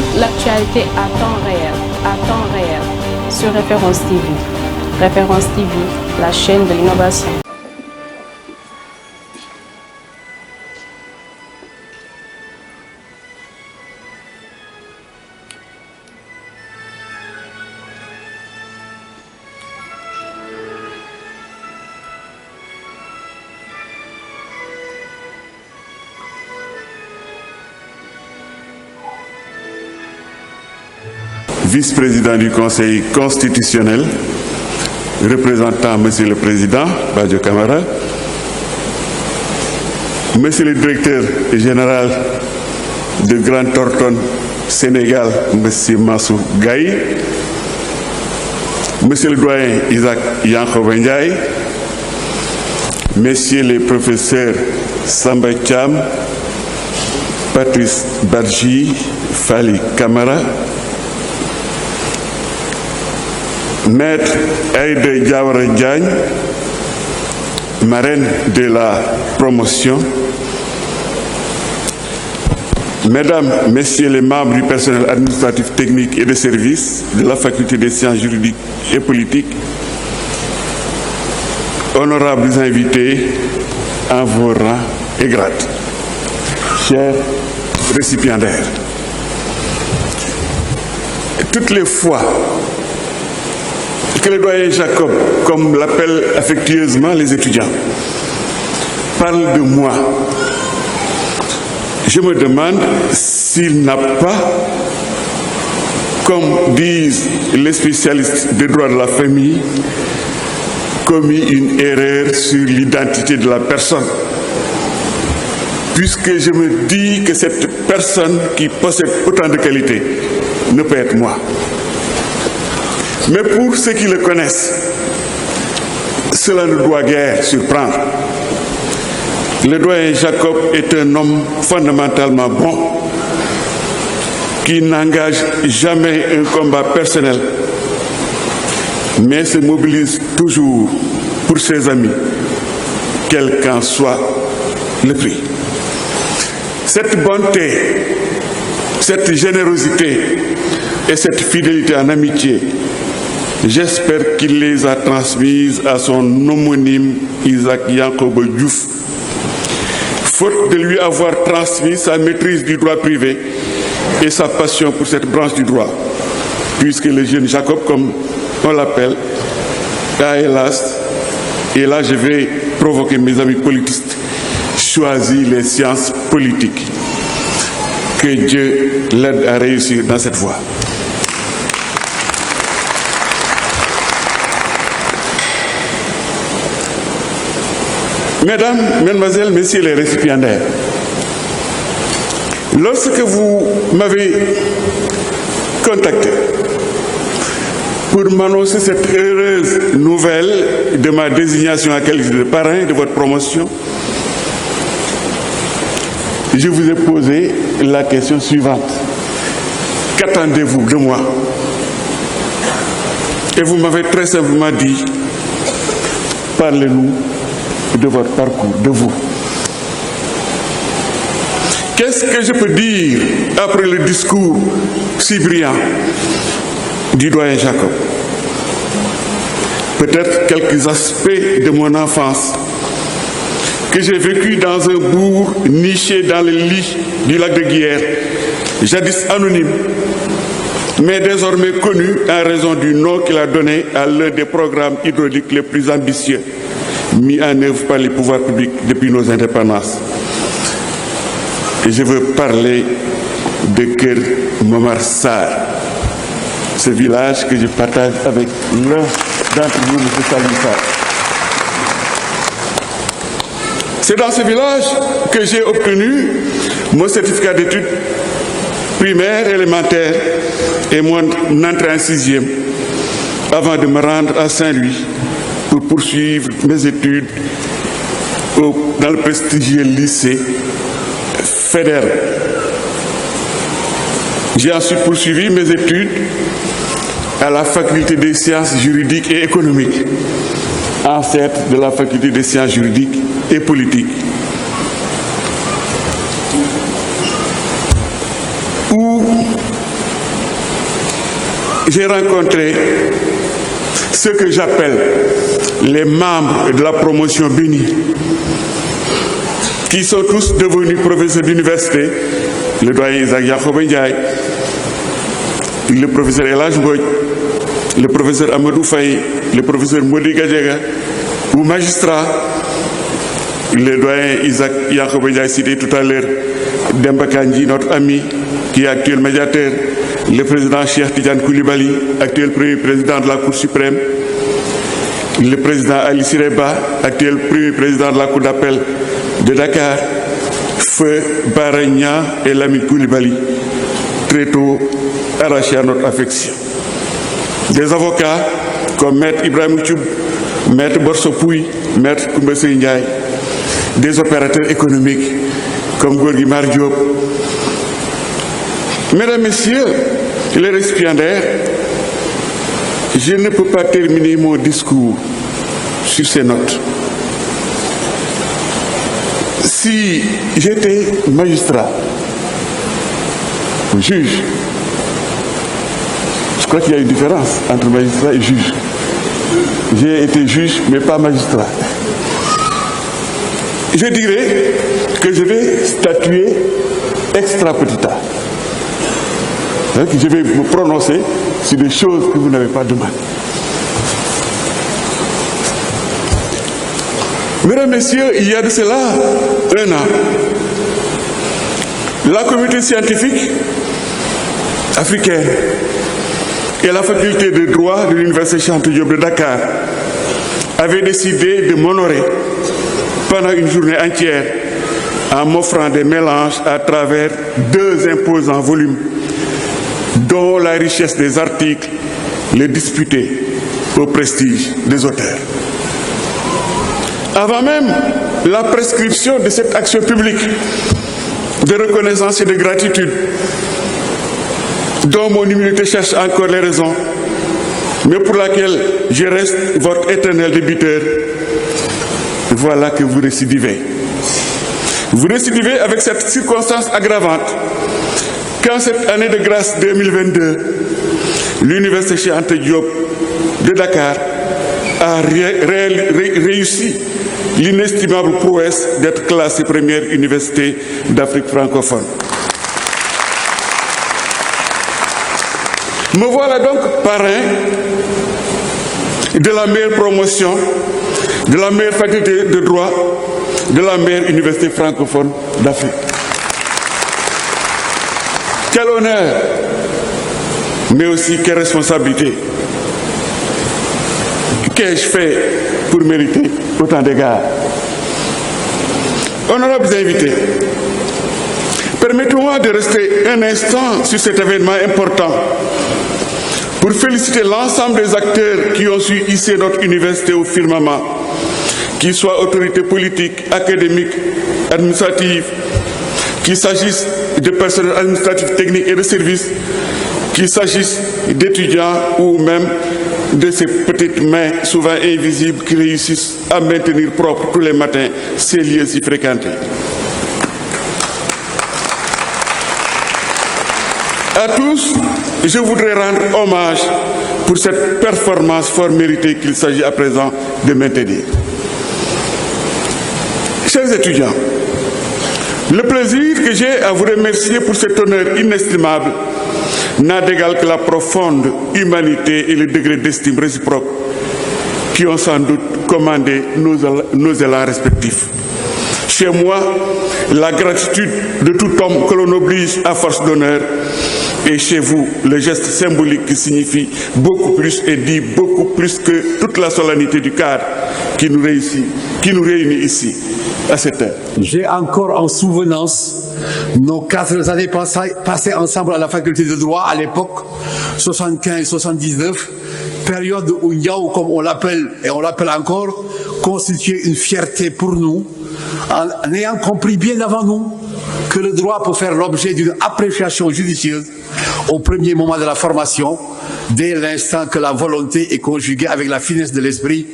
toute l'actualité à temps réel, sur Référence TV. Référence TV, la chaîne de l'innovation. Vice-président du Conseil constitutionnel, représentant Monsieur le Président, Badio Camara, Monsieur le Directeur général de Grand Thornton Sénégal, Monsieur Mansour Gaye, Monsieur le Doyen Isaac Yankoba Ndiaye, Messieurs les professeurs Samba Thiam, Patrice Badji, Fali Camara, Maître Aïda Diawara Diagne, marraine de la promotion, Mesdames, Messieurs les membres du personnel administratif, technique et de service de la Faculté des sciences juridiques et politiques, honorables invités en vos rangs et grades, chers récipiendaires, toutes les fois que le doyen Jacob, comme l'appellent affectueusement les étudiants, parle de moi, je me demande s'il n'a pas, comme disent les spécialistes des droits de la famille, commis une erreur sur l'identité de la personne. Puisque je me dis que cette personne qui possède autant de qualités ne peut être moi. Mais pour ceux qui le connaissent, cela ne doit guère surprendre. Le doyen Jacob est un homme fondamentalement bon, qui n'engage jamais un combat personnel, mais se mobilise toujours pour ses amis, quel qu'en soit le prix. Cette bonté, cette générosité et cette fidélité en amitié, j'espère qu'il les a transmises à son homonyme Isaac Yankoba Diouf, faute de lui avoir transmis sa maîtrise du droit privé et sa passion pour cette branche du droit, puisque le jeune Jacob, comme on l'appelle, a hélas, et là je vais provoquer mes amis politistes, choisi les sciences politiques. Que Dieu l'aide à réussir dans cette voie. Mesdames, Mesdemoiselles, Messieurs les récipiendaires, lorsque vous m'avez contacté pour m'annoncer cette heureuse nouvelle de ma désignation à qualité de parrain de votre promotion, je vous ai posé la question suivante. Qu'attendez-vous de moi? Et vous m'avez très simplement dit, parlez-nous de votre parcours, de vous. Qu'est-ce que je peux dire après le discours si brillant du doyen Jacob? Peut-être quelques aspects de mon enfance que j'ai vécu dans un bourg niché dans le lit du lac de Guiers, jadis anonyme, mais désormais connu en raison du nom qu'il a donné à l'un des programmes hydrauliques les plus ambitieux mis en œuvre par les pouvoirs publics depuis nos indépendances. Et je veux parler de Kër Momar Sarr, ce village que je partage avec l'un d'entre vous, M. Salou Sarr. C'est dans ce village que j'ai obtenu mon certificat d'études primaires élémentaires et mon entrée en 6e, avant de me rendre à Saint-Louis pour poursuivre mes études dans le prestigieux lycée fédéral. J'ai ensuite poursuivi mes études à la faculté des sciences juridiques et économiques, ancêtre de la faculté des sciences juridiques et politiques, où j'ai rencontré ce que j'appelle les membres de la promotion bénie, qui sont tous devenus professeurs d'université, le doyen Isaac Yacob Ndiaye, le professeur El Hadj Mbodj, le professeur Amadou Faye, le professeur Modi Gadiaga, ou magistrat, le doyen Isaac Yacob Ndiaye cité tout à l'heure, Demba Kandji, notre ami, qui est actuel médiateur, le président Cheikh Tidiane Koulibaly, actuel premier président de la Cour suprême, le président Ali Sireba, actuel premier président de la Cour d'appel de Dakar, Feu Baragna et l'ami Koulibaly, très tôt arrachés à notre affection. Des avocats comme Maître Ibrahim Tchoub, Maître Borso Pouy, Maître Koumbese Ndiaye, des opérateurs économiques comme Gorgui Mar Diop. Mesdames, Messieurs, les récipiendaires, je ne peux pas terminer mon discours sur ces notes. Si j'étais magistrat, ou juge, je crois qu'il y a une différence entre magistrat et juge. J'ai été juge, mais pas magistrat. Je dirais que je vais statuer extra petita. Je vais me prononcer sur des choses que vous n'avez pas demandées. Mesdames, Messieurs, il y a de cela 1 an, la communauté scientifique africaine et la faculté de droit de l'Université Cheikh Anta Diop de Dakar avaient décidé de m'honorer pendant une journée entière en m'offrant des mélanges à travers 2 imposants volumes dont la richesse des articles les disputait au prestige des auteurs. Avant même la prescription de cette action publique de reconnaissance et de gratitude, dont mon humilité cherche encore les raisons, mais pour laquelle je reste votre éternel débiteur, voilà que vous récidivez. Vous récidivez avec cette circonstance aggravante qu'en cette année de grâce 2022, l'Université Cheikh Anta Diop de Dakar a réussi l'inestimable prouesse d'être classée première université d'Afrique francophone. Me voilà donc parrain de la meilleure promotion, de la meilleure faculté de droit, de la meilleure université francophone d'Afrique. Quel honneur, mais aussi quelle responsabilité. Qu'ai-je fait pour mériter autant d'égards? Honorables invités, permettez-moi de rester un instant sur cet événement important pour féliciter l'ensemble des acteurs qui ont su hisser notre université au firmament, qu'ils soient autorités politiques, académiques, administratives, qu'il s'agisse de personnel administratif, technique et de services, qu'il s'agisse d'étudiants ou même de ces petites mains souvent invisibles qui réussissent à maintenir propre tous les matins ces lieux si fréquentés. À tous, je voudrais rendre hommage pour cette performance fort méritée qu'il s'agit à présent de maintenir. Chers étudiants, le plaisir que j'ai à vous remercier pour cet honneur inestimable n'a d'égal que la profonde humanité et le degré d'estime réciproque qui ont sans doute commandé nos élans respectifs. Chez moi, la gratitude de tout homme que l'on oblige à force d'honneur, et chez vous, le geste symbolique qui signifie beaucoup plus et dit beaucoup plus que toute la solennité du cadre qui nous réunit ici, à cette heure. J'ai encore en souvenance nos 4 années passées ensemble à la faculté de droit à l'époque, 75-79, période où Niao, comme on l'appelle et on l'appelle encore, constituait une fierté pour nous, en ayant compris bien avant nous que le droit peut faire l'objet d'une appréciation judicieuse au premier moment de la formation, dès l'instant que la volonté est conjuguée avec la finesse de l'esprit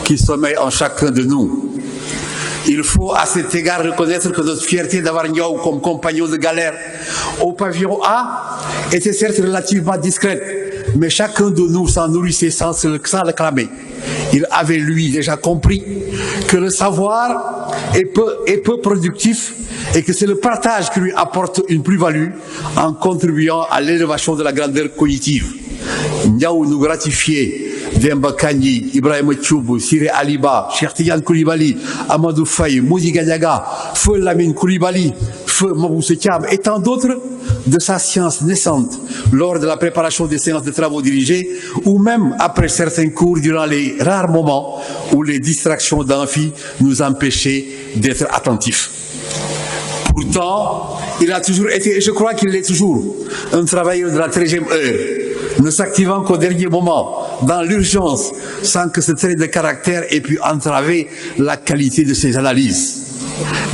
qui sommeille en chacun de nous. Il faut à cet égard reconnaître que notre fierté d'avoir Niao comme compagnon de galère au pavillon A était certes relativement discrète, mais chacun de nous s'en nourrissait sans le clamer. Il avait, lui, déjà compris que le savoir est peu productif et que c'est le partage qui lui apporte une plus-value en contribuant à l'élévation de la grandeur cognitive. Ndiaw nous gratifiait Demba Kandji, Ibrahima Thioub, Siré Aliba, Cheikh Tidiane Koulibaly, Amadou Faye, Mody Gadiaga, Feu Lamine Koulibaly, Feu Maboussou Thiam et tant d'autres de sa science naissante lors de la préparation des séances de travaux dirigés ou même après certains cours durant les rares moments où les distractions d'amphi nous empêchaient d'être attentifs. Pourtant, il a toujours été, et je crois qu'il l'est toujours, un travailleur de la 13e heure, ne s'activant qu'au dernier moment, dans l'urgence, sans que ce trait de caractère ait pu entraver la qualité de ses analyses,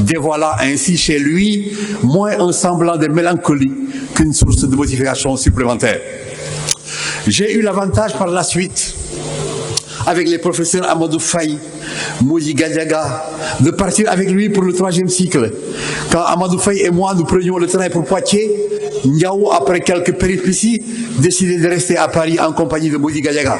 dévoilant ainsi chez lui moins un semblant de mélancolie qu'une source de motivation supplémentaire. J'ai eu l'avantage par la suite, avec les professeurs Amadou Faye, Mody Gadiaga, de partir avec lui pour le 3e cycle. Quand Amadou Faye et moi nous prenions le train pour Poitiers, Ndiaw, après quelques péripéties, décidait de rester à Paris en compagnie de Mody Gadiaga.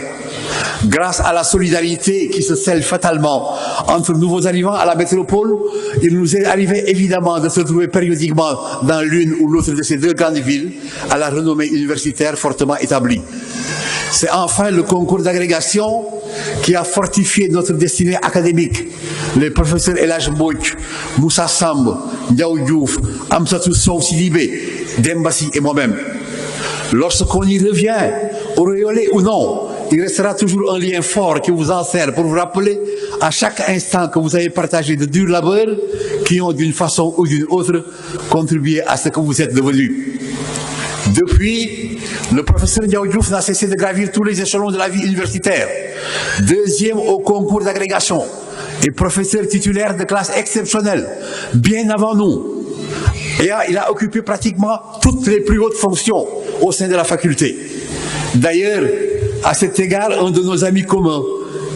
Grâce à la solidarité qui se scelle fatalement entre nouveaux arrivants à la métropole, il nous est arrivé évidemment de se trouver périodiquement dans l'une ou l'autre de ces deux grandes villes à la renommée universitaire fortement établie. C'est enfin le concours d'agrégation qui a fortifié notre destinée académique. Les professeurs El Hadj Mbodj, Moussa Samb, Ndiaw Diouf, Amsatou Sow Sidibé, Demba Sy et moi-même. Lorsqu'on y revient, auréolé ou non, il restera toujours un lien fort qui vous enserre pour vous rappeler à chaque instant que vous avez partagé de durs labeurs qui ont d'une façon ou d'une autre contribué à ce que vous êtes devenus. Depuis, le professeur Ndiaw Diouf n'a cessé de gravir tous les échelons de la vie universitaire. 2e au concours d'agrégation et professeur titulaire de classe exceptionnelle, bien avant nous. Et il a occupé pratiquement toutes les plus hautes fonctions au sein de la faculté. D'ailleurs, à cet égard, un de nos amis communs,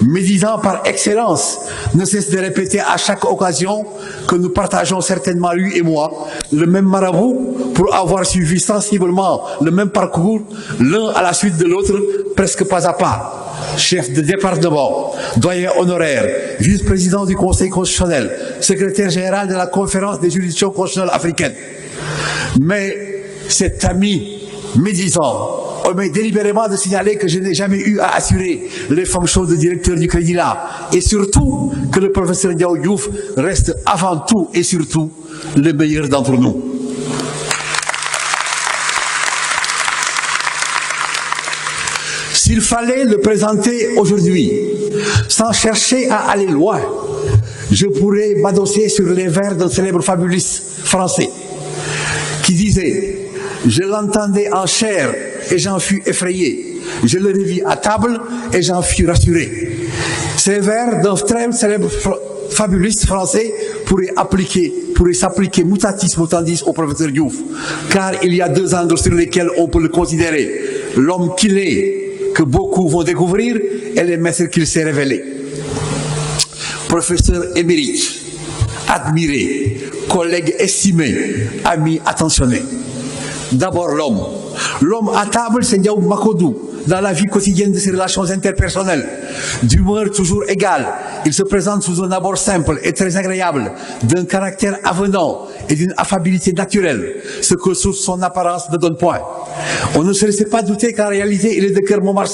médisant par excellence, ne cesse de répéter à chaque occasion que nous partageons certainement, lui et moi, le même marabout pour avoir suivi sensiblement le même parcours, l'un à la suite de l'autre, presque pas à pas. Chef de département, doyen honoraire, vice-président du Conseil constitutionnel, secrétaire général de la Conférence des juridictions constitutionnelles africaines. Mais cet ami médisant omet délibérément de signaler que je n'ai jamais eu à assurer les fonctions de directeur du Crédit là, et surtout que le professeur Ndiaw Diouf reste avant tout et surtout le meilleur d'entre nous. S'il fallait le présenter aujourd'hui, sans chercher à aller loin, je pourrais m'adosser sur les vers d'un célèbre fabuliste français qui disait « Je l'entendais en chair et j'en fus effrayé. Je le revis à table et j'en fus rassuré. » Ces vers d'un très célèbre fabuliste français pourraient s'appliquer mutatis mutandis au professeur Diouf, car il y a 2 angles sur lesquels on peut le considérer. L'homme qu'il est, que beaucoup vont découvrir, et les maîtres qu'il s'est révélé. Professeur émérite, admiré, collègue estimé, ami attentionné. D'abord l'homme. L'homme à table, c'est Ndiaw Makodou, dans la vie quotidienne de ses relations interpersonnelles. D'humeur toujours égale, il se présente sous un abord simple et très agréable, d'un caractère avenant et d'une affabilité naturelle, ce que sous son apparence ne donne point. On ne se laissait pas douter qu'en réalité, il est de Keur Momar,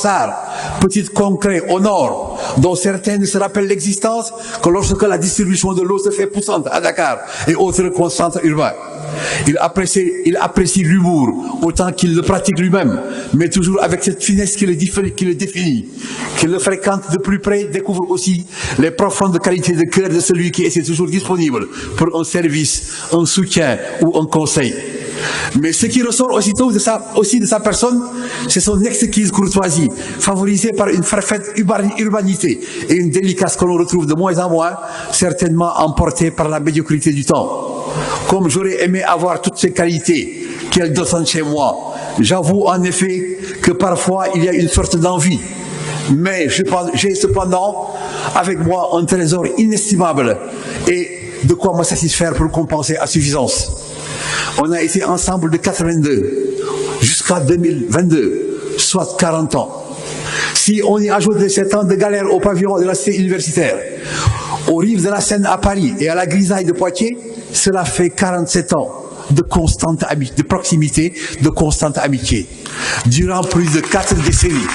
petite concret au nord, dont certains ne se rappellent l'existence que lorsque la distribution de l'eau se fait poussante à Dakar et autres concentres urbains. Il apprécie l'humour autant qu'il le pratique lui-même, mais toujours avec cette finesse qui le définit. Qu'il le fréquente de plus près, découvre aussi les profondes qualités de cœur de celui qui est toujours disponible pour un service, un soutien ou un conseil. Mais ce qui ressort aussitôt de sa personne, c'est son exquise courtoisie, favorisée par une parfaite urbanité et une délicatesse que l'on retrouve de moins en moins, certainement emportée par la médiocrité du temps. Comme j'aurais aimé avoir toutes ces qualités qu'elle donne chez moi, j'avoue en effet que parfois il y a une sorte d'envie. Mais j'ai cependant avec moi un trésor inestimable et de quoi me satisfaire pour compenser à suffisance. On a été ensemble de 82 jusqu'à 2022, soit 40 ans. Si on y ajoute les 7 ans de galère au pavillon de la cité universitaire, aux rives de la Seine à Paris et à la grisaille de Poitiers, cela fait 47 ans de constante amitié, de proximité, de constante amitié, durant plus de 4 décennies.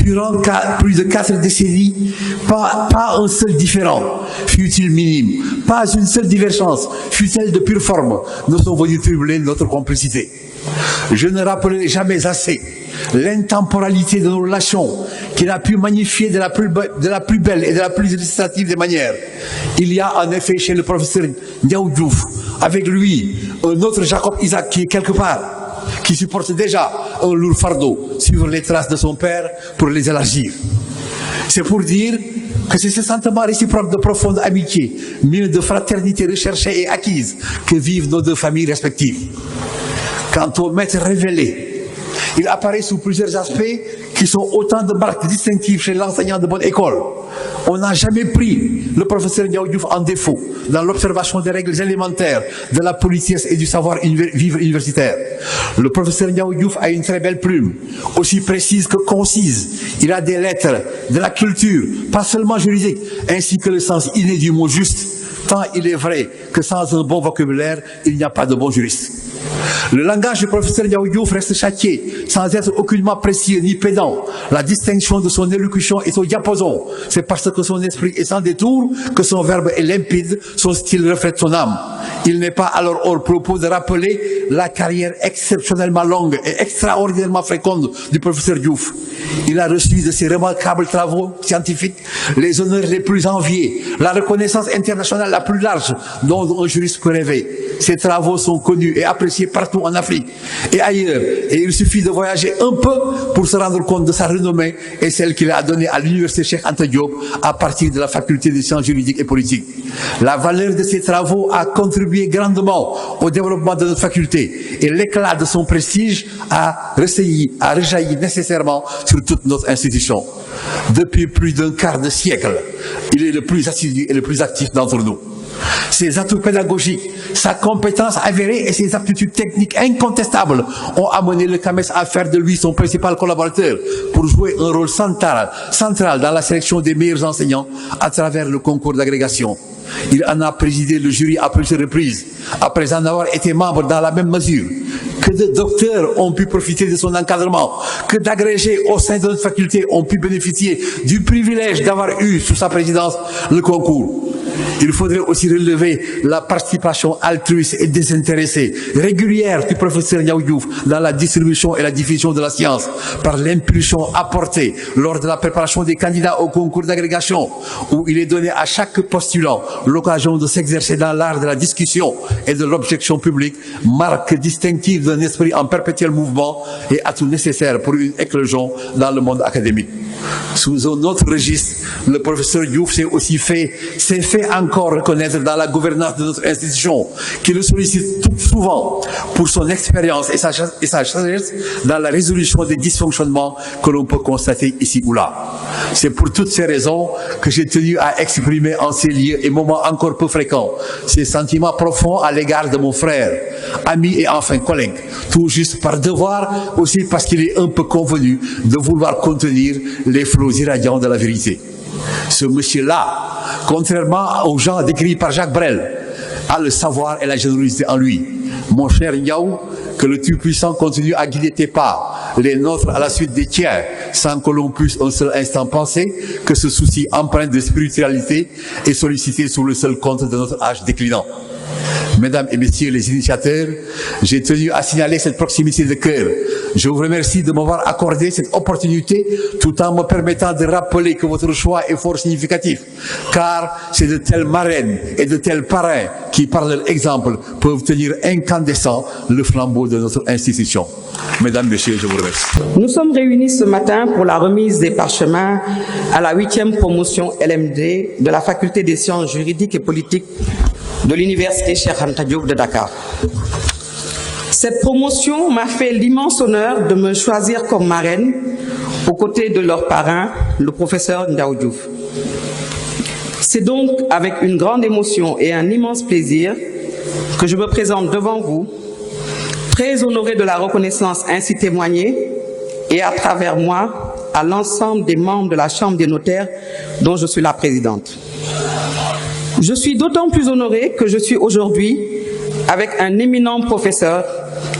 Durant plus de 4 décennies, pas un seul différend, fût-il minime, pas une seule divergence, fût-elle de pure forme, ne sont venus troubler notre complicité. Je ne rappellerai jamais assez l'intemporalité de nos relations qu'il a pu magnifier de la plus belle et de la plus illustrative des manières. Il y a en effet chez le professeur Ndiaw Diouf, avec lui, un autre Jacob Isaac qui est quelque part, qui supporte déjà un lourd fardeau, suivre les traces de son père pour les élargir. C'est pour dire que c'est ce sentiment réciproque de profonde amitié, mieux de fraternité recherchée et acquise, que vivent nos deux familles respectives. Quant au maître révélé, il apparaît sous plusieurs aspects qui sont autant de marques distinctives chez l'enseignant de bonne école. On n'a jamais pris le professeur Ndiaw Diouf en défaut dans l'observation des règles élémentaires de la politesse et du savoir-vivre universitaire. Le professeur Ndiaw Diouf a une très belle plume, aussi précise que concise. Il a des lettres, de la culture, pas seulement juridique, ainsi que le sens inné du mot juste, tant il est vrai que sans un bon vocabulaire, il n'y a pas de bon juriste. Le langage du professeur Ndiaw Diouf reste châtié, sans être aucunement précieux ni pédant. La distinction de son élocution est au diapason. C'est parce que son esprit est sans détour, que son verbe est limpide, son style reflète son âme. Il n'est pas alors hors propos de rappeler la carrière exceptionnellement longue et extraordinairement féconde du professeur Diouf. Il a reçu de ses remarquables travaux scientifiques les honneurs les plus enviés, la reconnaissance internationale la plus large dont un juriste peut rêver. Ses travaux sont connus et appréciés partout en Afrique et ailleurs. Et il suffit de voyager un peu pour se rendre compte de sa renommée et celle qu'il a donnée à l'université Cheikh Anta Diop à partir de la faculté des sciences juridiques et politiques. La valeur de ses travaux a contribué grandement au développement de notre faculté et l'éclat de son prestige a rejailli nécessairement sur toute notre institution. Depuis plus d'un quart de siècle, il est le plus assidu et le plus actif d'entre nous. Ses atouts pédagogiques, sa compétence avérée et ses aptitudes techniques incontestables ont amené le CAMES à faire de lui son principal collaborateur pour jouer un rôle central dans la sélection des meilleurs enseignants à travers le concours d'agrégation. Il en a présidé le jury à plusieurs reprises, après en avoir été membre dans la même mesure. Que de docteurs ont pu profiter de son encadrement, que d'agrégés au sein de notre faculté ont pu bénéficier du privilège d'avoir eu sous sa présidence le concours. Il faudrait aussi relever la participation altruiste et désintéressée, régulière du professeur Ndiaw Diouf dans la distribution et la diffusion de la science, par l'impulsion apportée lors de la préparation des candidats au concours d'agrégation, où il est donné à chaque postulant l'occasion de s'exercer dans l'art de la discussion et de l'objection publique, marque distinctive d'un esprit en perpétuel mouvement et atout nécessaire pour une éclosion dans le monde académique. Sous un autre registre, le professeur Diouf s'est fait encore reconnaître dans la gouvernance de notre institution, qui le sollicite tout souvent pour son expérience et sa sagesse dans la résolution des dysfonctionnements que l'on peut constater ici ou là. C'est pour toutes ces raisons que j'ai tenu à exprimer en ces lieux et moments encore peu fréquents ces sentiments profonds à l'égard de mon frère, ami et enfin collègue, tout juste par devoir, aussi parce qu'il est un peu convenu de vouloir contenir les flots irradiants de la vérité. Ce monsieur-là, contrairement aux gens décrits par Jacques Brel, a le savoir et la générosité en lui. Mon cher Ndiaw, que le Tout-Puissant continue à guider tes pas, les nôtres à la suite des tiens, sans que l'on puisse un seul instant penser que ce souci empreint de spiritualité est sollicité sous le seul compte de notre âge déclinant. Mesdames et messieurs les initiateurs, j'ai tenu à signaler cette proximité de cœur. Je vous remercie de m'avoir accordé cette opportunité tout en me permettant de rappeler que votre choix est fort significatif, car c'est de telles marraines et de tels parrains qui, par leur exemple, peuvent tenir incandescent le flambeau de notre institution. Mesdames, Messieurs, je vous remercie. Nous sommes réunis ce matin pour la remise des parchemins à la 8e promotion LMD de la Faculté des sciences juridiques et politiques de l'Université Cheikh Anta Diop de Dakar. Cette promotion m'a fait l'immense honneur de me choisir comme marraine aux côtés de leur parrain, le professeur Ndiaw Diouf. C'est donc avec une grande émotion et un immense plaisir que je me présente devant vous très honoré de la reconnaissance ainsi témoignée et à travers moi à l'ensemble des membres de la Chambre des notaires dont je suis la présidente. Je suis d'autant plus honorée que je suis aujourd'hui avec un éminent professeur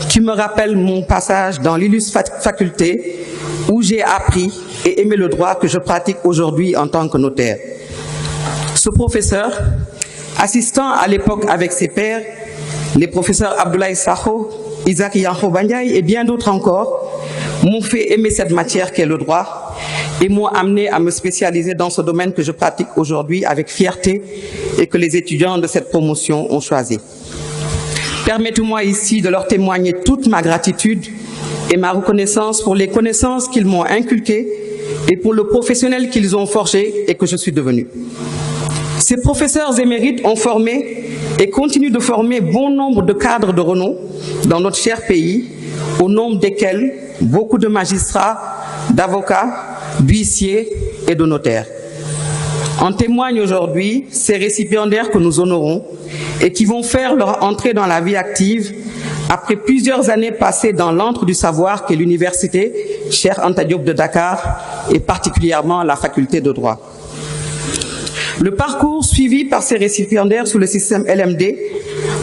qui me rappelle mon passage dans l'illustre faculté où j'ai appris et aimé le droit que je pratique aujourd'hui en tant que notaire. Ce professeur, assistant à l'époque avec ses pairs, les professeurs Abdoulaye Sakho, Isaac Yanko Bandiaï et bien d'autres encore, m'ont fait aimer cette matière qu'est le droit et m'ont amené à me spécialiser dans ce domaine que je pratique aujourd'hui avec fierté et que les étudiants de cette promotion ont choisi. Permettez-moi ici de leur témoigner toute ma gratitude et ma reconnaissance pour les connaissances qu'ils m'ont inculquées et pour le professionnel qu'ils ont forgé et que je suis devenu. Ces professeurs émérites ont formé et continuent de former bon nombre de cadres de renom dans notre cher pays, au nombre desquels beaucoup de magistrats, d'avocats, d'huissiers et de notaires. En témoignent aujourd'hui ces récipiendaires que nous honorons et qui vont faire leur entrée dans la vie active après plusieurs années passées dans l'antre du savoir qu'est l'université Cheikh Anta Diop de Dakar et particulièrement la faculté de droit. Le parcours suivi par ces récipiendaires sous le système LMD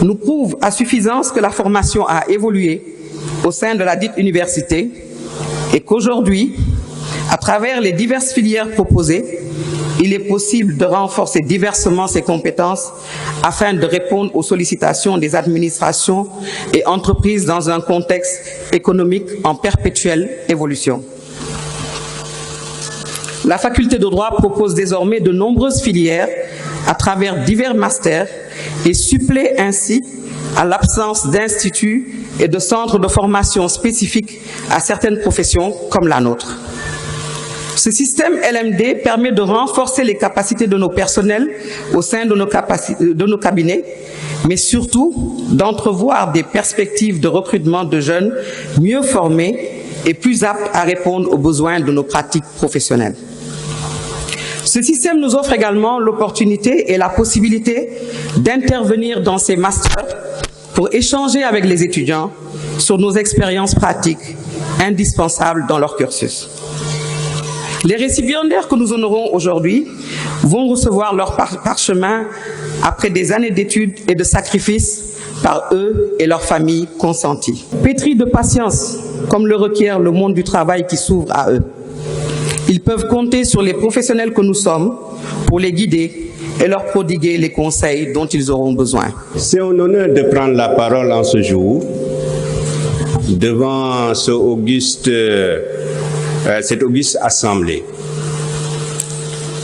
nous prouve à suffisance que la formation a évolué au sein de la dite université et qu'aujourd'hui, à travers les diverses filières proposées, il est possible de renforcer diversement ses compétences afin de répondre aux sollicitations des administrations et entreprises dans un contexte économique en perpétuelle évolution. La faculté de droit propose désormais de nombreuses filières à travers divers masters et supplée ainsi à l'absence d'instituts et de centres de formation spécifiques à certaines professions comme la nôtre. Ce système LMD permet de renforcer les capacités de nos personnels au sein de nos cabinets, mais surtout d'entrevoir des perspectives de recrutement de jeunes mieux formés et plus aptes à répondre aux besoins de nos pratiques professionnelles. Ce système nous offre également l'opportunité et la possibilité d'intervenir dans ces masters pour échanger avec les étudiants sur nos expériences pratiques indispensables dans leur cursus. Les récipiendaires que nous honorons aujourd'hui vont recevoir leur parchemin après des années d'études et de sacrifices par eux et leurs familles consenties. Pétris de patience, comme le requiert le monde du travail qui s'ouvre à eux. Ils peuvent compter sur les professionnels que nous sommes pour les guider et leur prodiguer les conseils dont ils auront besoin. C'est un honneur de prendre la parole en ce jour devant cette auguste assemblée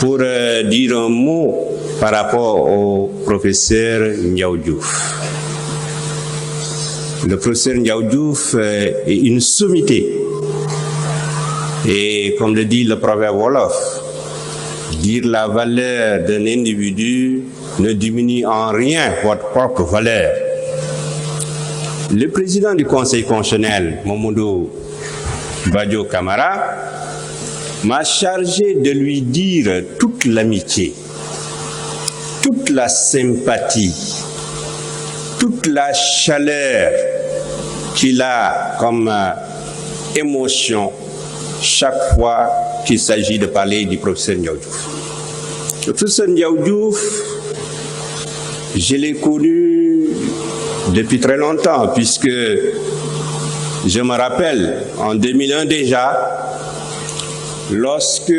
pour dire un mot par rapport au professeur Ndiaw Diouf. Le professeur Ndiaw Diouf est une sommité. Et comme le dit le proverbe wolof, dire la valeur d'un individu ne diminue en rien votre propre valeur. Le président du Conseil constitutionnel, Mamadou Badio Camara, m'a chargé de lui dire toute l'amitié, toute la sympathie, toute la chaleur qu'il a comme émotion chaque fois qu'il s'agit de parler du professeur Ndiaw Diouf. Le professeur Ndiaw Diouf, je l'ai connu depuis très longtemps, puisque je me rappelle, en 2001 déjà, lorsque,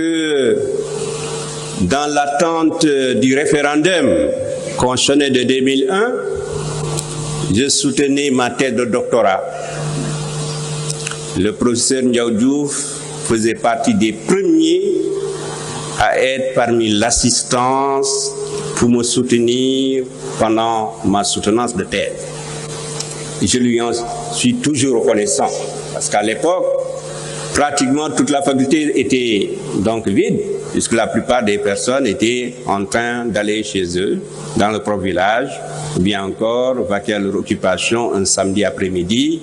dans l'attente du référendum constitutionnel de 2001, je soutenais ma thèse de doctorat. Le professeur Ndiaw Diouf faisait partie des premiers à être parmi l'assistance pour me soutenir pendant ma soutenance de thèse. Et je lui en suis toujours reconnaissant, parce qu'à l'époque, pratiquement toute la faculté était donc vide, puisque la plupart des personnes étaient en train d'aller chez eux, dans leur propre village, ou bien encore vaquer à leur occupation un samedi après-midi,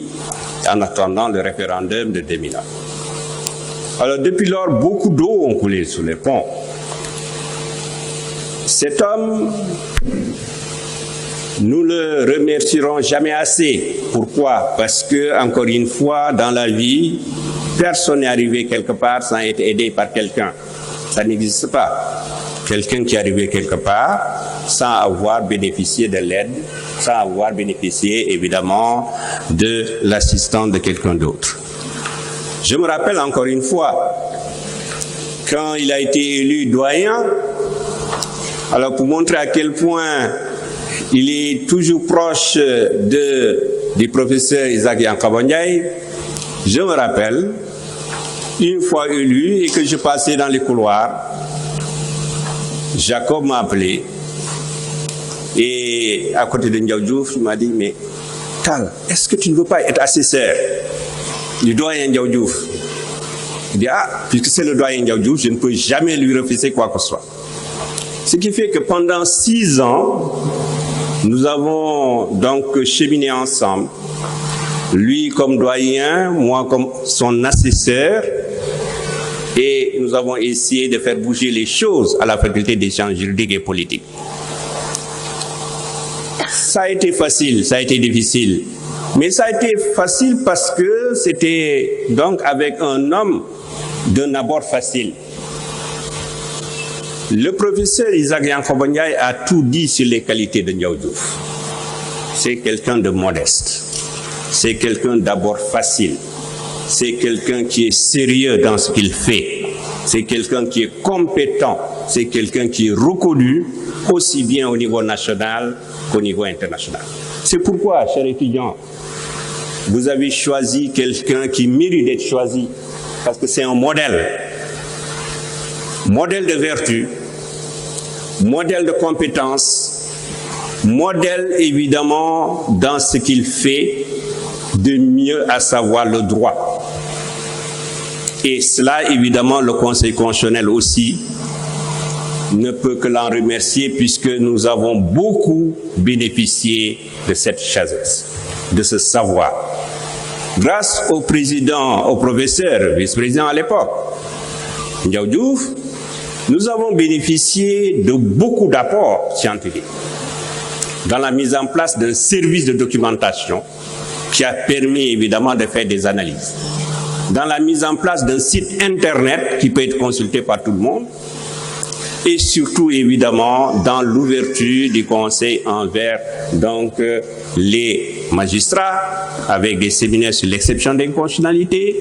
en attendant le référendum de 2001. Alors depuis lors, beaucoup d'eau ont coulé sous les ponts. Cet homme Nous ne le remercierons jamais assez. Pourquoi? Parce que, encore une fois, dans la vie, personne n'est arrivé quelque part sans être aidé par quelqu'un. Ça n'existe pas. Quelqu'un qui est arrivé quelque part sans avoir bénéficié de l'aide, sans avoir bénéficié évidemment de l'assistance de quelqu'un d'autre. Je me rappelle encore une fois, quand il a été élu doyen, alors pour montrer à quel point il est toujours proche du professeur Isaac Yankoba Ndiaye, je me rappelle, une fois élu et que je passais dans les couloirs, Jacob m'a appelé et à côté de Ndiaye Diouf, il m'a dit, mais Tal, est-ce que tu ne veux pas être assesseur du doyen Ndiaye Diouf? Il dit, puisque c'est le doyen Ndiaye Diouf, je ne peux jamais lui refuser quoi que ce soit. Ce qui fait que pendant 6 ans, nous avons donc cheminé ensemble, lui comme doyen, moi comme son assesseur, et nous avons essayé de faire bouger les choses à la faculté des sciences juridiques et politiques. Ça a été facile, ça a été difficile, mais ça a été facile parce que c'était donc avec un homme d'un abord facile. Le professeur Isaac Yankoba Ndiaye a tout dit sur les qualités de Ndiaye Diouf. C'est quelqu'un de modeste, c'est quelqu'un d'abord facile, c'est quelqu'un qui est sérieux dans ce qu'il fait, c'est quelqu'un qui est compétent, c'est quelqu'un qui est reconnu aussi bien au niveau national qu'au niveau international. C'est pourquoi, chers étudiants, vous avez choisi quelqu'un qui mérite d'être choisi, parce que c'est un modèle. Modèle de vertu, modèle de compétence, modèle évidemment dans ce qu'il fait de mieux, à savoir le droit. Et cela, évidemment, le Conseil constitutionnel aussi ne peut que l'en remercier puisque nous avons beaucoup bénéficié de cette sagesse, de ce savoir. Grâce au président, au professeur, vice-président à l'époque, Ndiaye Diouf, nous avons bénéficié de beaucoup d'apports scientifiques dans la mise en place d'un service de documentation qui a permis évidemment de faire des analyses, dans la mise en place d'un site internet qui peut être consulté par tout le monde, et surtout évidemment dans l'ouverture du conseil envers donc les magistrats avec des séminaires sur l'exception d'inconstitutionnalité,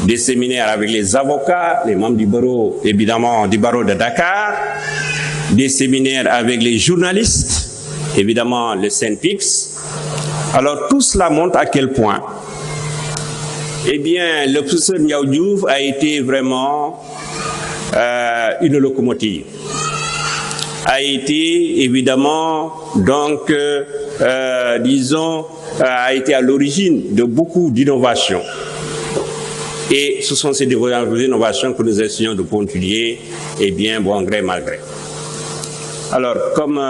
des séminaires avec les avocats, les membres du barreau, évidemment du barreau de Dakar, des séminaires avec les journalistes, évidemment le SYNPICS. Alors tout cela montre à quel point, eh bien, le professeur Ndiaye Diouf a été vraiment une locomotive, a été évidemment donc, disons, a été à l'origine de beaucoup d'innovations. Et ce sont ces innovations que nous essayons de continuer, eh bien, bon gré, mal gré. Alors, comme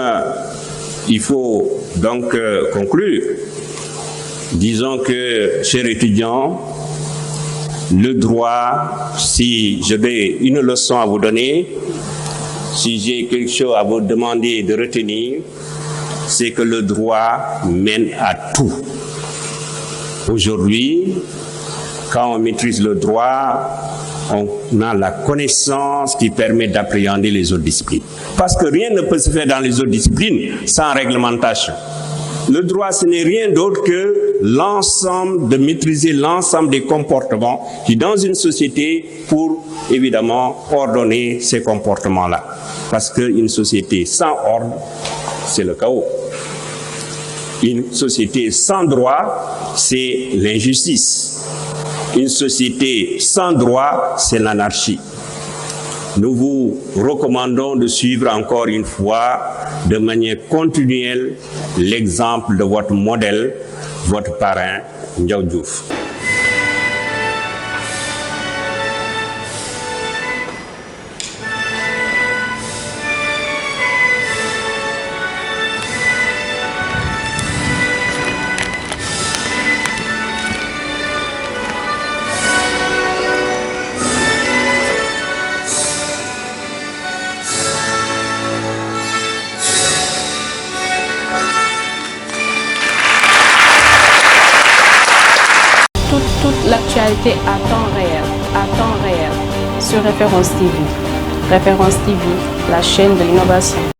il faut donc conclure, disons que, chers étudiants, le droit, si je vais une leçon à vous donner, si j'ai quelque chose à vous demander de retenir, c'est que le droit mène à tout. Aujourd'hui, quand on maîtrise le droit, on a la connaissance qui permet d'appréhender les autres disciplines. Parce que rien ne peut se faire dans les autres disciplines sans réglementation. Le droit, ce n'est rien d'autre que l'ensemble, de maîtriser l'ensemble des comportements qui, dans une société, pour évidemment ordonner ces comportements-là. Parce qu'une société sans ordre, c'est le chaos. Une société sans droit, c'est l'injustice. Une société sans droit, c'est l'anarchie. Nous vous recommandons de suivre encore une fois, de manière continuelle, l'exemple de votre modèle, votre parrain, Ndiaye Diouf. Toute l'actualité à temps réel sur Référence TV. Référence TV, la chaîne de l'innovation.